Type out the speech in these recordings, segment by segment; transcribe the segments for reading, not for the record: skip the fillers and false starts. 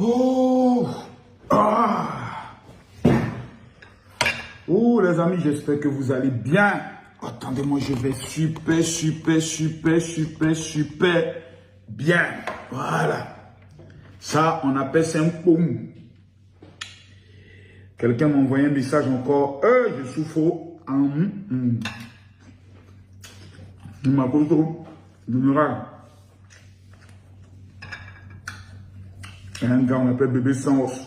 Oh, ah. Oh les amis, j'espère que vous allez bien. Attendez-moi, je vais super bien. Voilà. Ça, on appelle ça un pomme. Quelqu'un m'a envoyé un message encore. Je souffre. Il m'a posé général. Un gars, on appelle bébé sans os.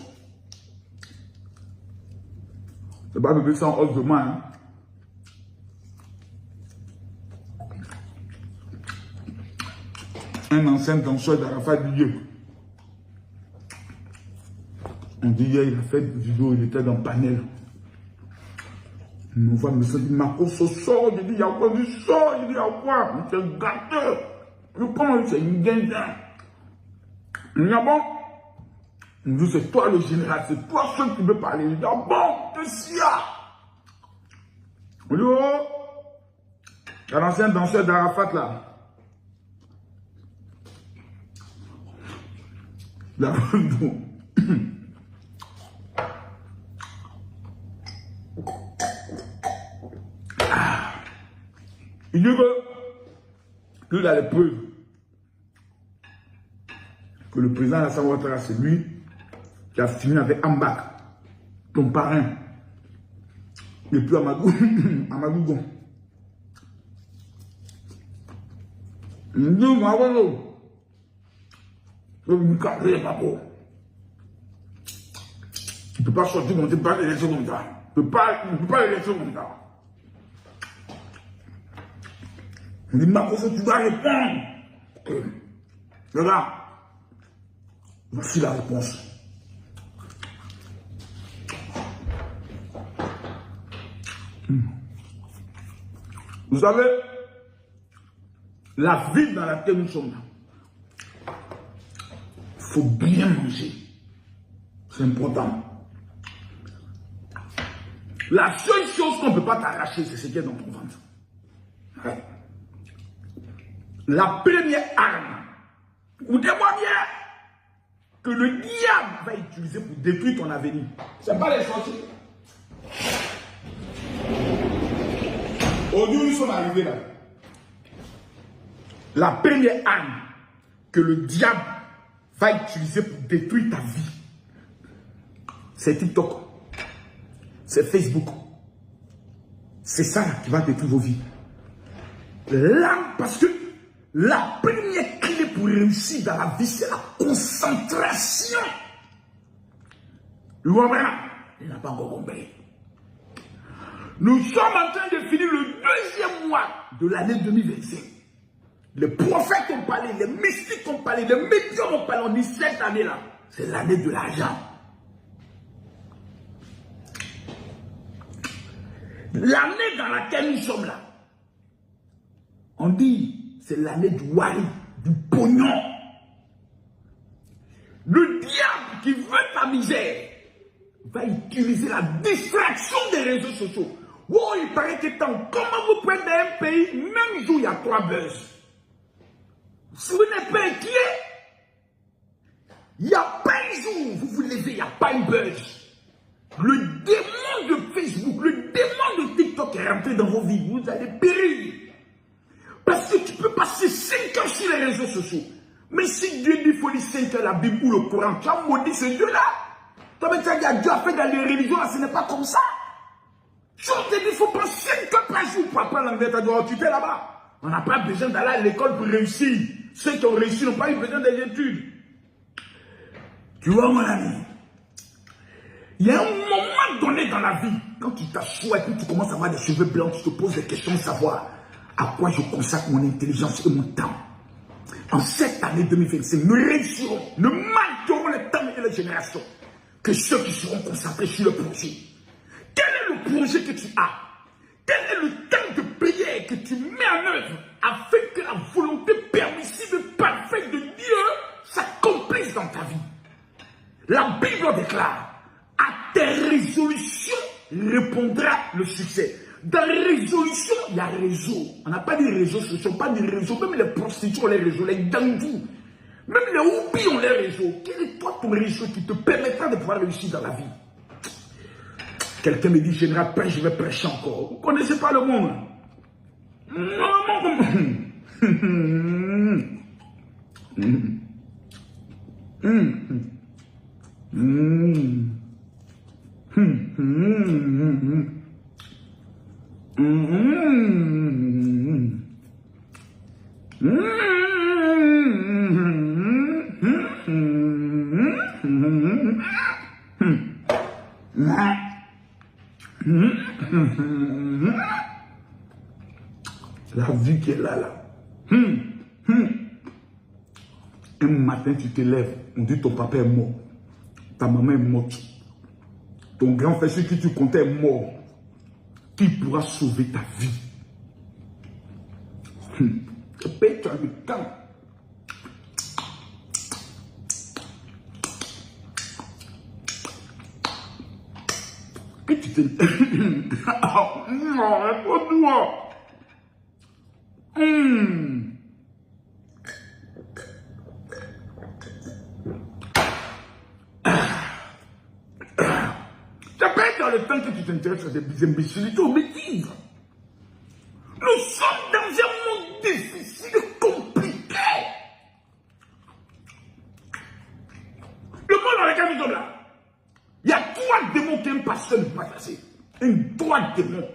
C'est pas bébé sans os de moi. Hein. Un ancien danseur d'Arafat Dieu. On dit hier, il a fait une vidéo, il était dans le panel. Il me voit, me dit, Marco, sort. Je dis, il y a quoi du sort? Je dis, il y a quoi? C'est un gâteur. Je pense, c'est une guindain. Il dit, ah bon? Il me dit, c'est toi le général, c'est toi seul qui veux parler. Je dis, ah bon, qu'est-ce qu'il y a? Il dit, oh, il y a l'ancien danseur d'Arafat là. Là, il dit que lui, il a les preuves que le président Alassane Ouattara, c'est lui qui a fini avec Ambak, ton parrain, et puis Amadou Gon. Il me dit, Mawalo, je vais me casser, papa. Tu ne peux pas sortir comme tu peux pas les laisser comme ça. Tu ne peux pas les laisser comme ça. Il me dit, Marco, tu dois répondre. Regarde, voici la réponse. Vous savez, la ville dans laquelle nous sommes là, il faut bien manger. C'est important. La seule chose qu'on ne peut pas t'arracher, c'est ce qui est dans ton ventre. Ouais. La première arme, ou des moyens que le diable va utiliser pour détruire ton avenir, ce n'est pas les sorciers. Aujourd'hui, nous sommes arrivés là. La première arme que le diable va utiliser pour détruire ta vie, c'est TikTok, c'est Facebook. C'est ça là, qui va détruire vos vies. Là, parce que la première clé pour réussir dans la vie, c'est la concentration. Il n'a pas encore compris. Nous sommes en train de finir le deuxième mois de l'année 2025. Les prophètes ont parlé, les mystiques ont parlé, les médiums ont parlé. On dit cette année-là, c'est l'année de l'argent. L'année dans laquelle nous sommes là, on dit, c'est l'année du wari, du pognon. Le diable qui veut ta misère va utiliser la distraction des réseaux sociaux. Oh, il paraît que tant, comment vous prenez un pays, même jour, il y a 3 buzz. Si vous n'êtes pas inquiet, il n'y a pas un jour, vous vous levez, il n'y a pas une buzz. Le démon de Facebook, le démon de TikTok est rentré dans vos vies. Vous allez périr. Parce que tu peux passer 5 ans sur les réseaux sociaux. Mais si Dieu dit qu'il faut lire 5 ans la Bible ou le Coran, tu as maudit ce Dieu-là. Toi, tu as dit Dieu a fait dans les religions, là, ce n'est pas comme ça. Je te dis qu'il faut prendre 5 ans par jour pour apprendre l'anglais. Tu as dit, oh, tu es là-bas. On n'a pas besoin d'aller à l'école pour réussir. Ceux qui ont réussi n'ont pas eu besoin des études. Tu vois, mon ami, il y a un moment donné dans la vie, quand tu t'assois et que tu commences à avoir des cheveux blancs, tu te poses des questions de savoir à quoi je consacre mon intelligence et mon temps. En cette année 2025, nous réussirons, nous marquerons le temps et les générations que ceux qui seront concentrés sur le projet. Quel est le projet que tu as? Quel est le temps de prière que tu mets en œuvre afin que la volonté permissive et parfaite de Dieu s'accomplisse dans ta vie? La Bible déclare, à tes résolutions répondra le succès. Dans les résolutions, il y a réseau. On n'a pas dit réseaux sociaux, pas dit réseau. Même les prostituées, les réseaux, les gandous. Même les houpies ont leur réseau. Quel est toi ton réseau qui te permettra de pouvoir réussir dans la vie? Quelqu'un me dit, général, je vais prêcher encore. Vous ne connaissez pas le monde. La vie qui est là. Un matin, tu te lèves, on dit ton papa est mort, ta maman est morte, ton grand frère, celui qui tu comptais, est mort. Qui pourra sauver ta vie? Et tu as le temps. Et tu te... Oh, réponds-moi. Tu as perdu dans le temps que tu t'intéresses à des imbécilités, aux bêtises. Nous sommes dans un monde difficile, compliqué. Le monde dans lequel nous sommes là, il y a 3 démons qu'un pasteur ne peut pas casser. 3 démons.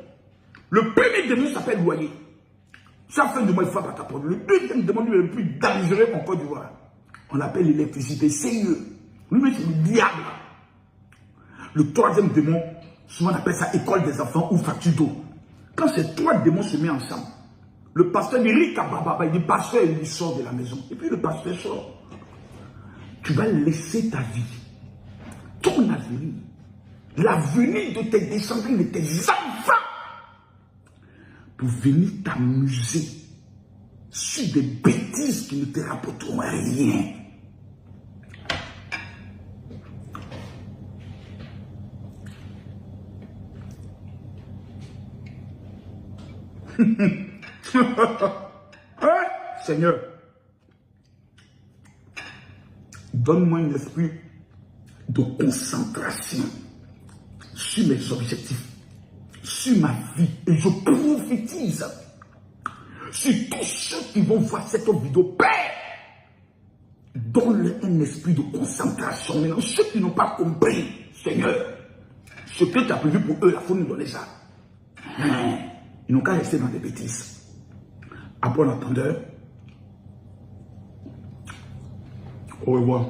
Le premier démon s'appelle loyer. Chaque fin de mois, il frappe à ta porte. Le deuxième démon, lui, est le plus dangereux en Côte d'Ivoire. On l'appelle l'électricité. C'est eux. Lui, c'est le diable. Le 3e démon, souvent on appelle ça école des enfants ou facture d'eau. Quand ces 3 démons se mettent ensemble, le pasteur dit Rikababa, il dit pasteur, il sort de la maison. Et puis le pasteur sort. Tu vas laisser ta vie, ton avenir, l'avenir de tes descendants, de tes enfants, pour venir t'amuser sur des bêtises qui ne te rapporteront rien. Hein? Seigneur, donne-moi un esprit de concentration sur mes objectifs, sur ma vie, et je prophétise sur tous ceux qui vont voir cette vidéo. Père, donne-leur un esprit de concentration. Maintenant, ceux qui n'ont pas compris, Seigneur, ce que tu as prévu pour eux, il faut nous donner ça. Ils n'ont qu'à rester dans des bêtises. À bon entendeur, au revoir.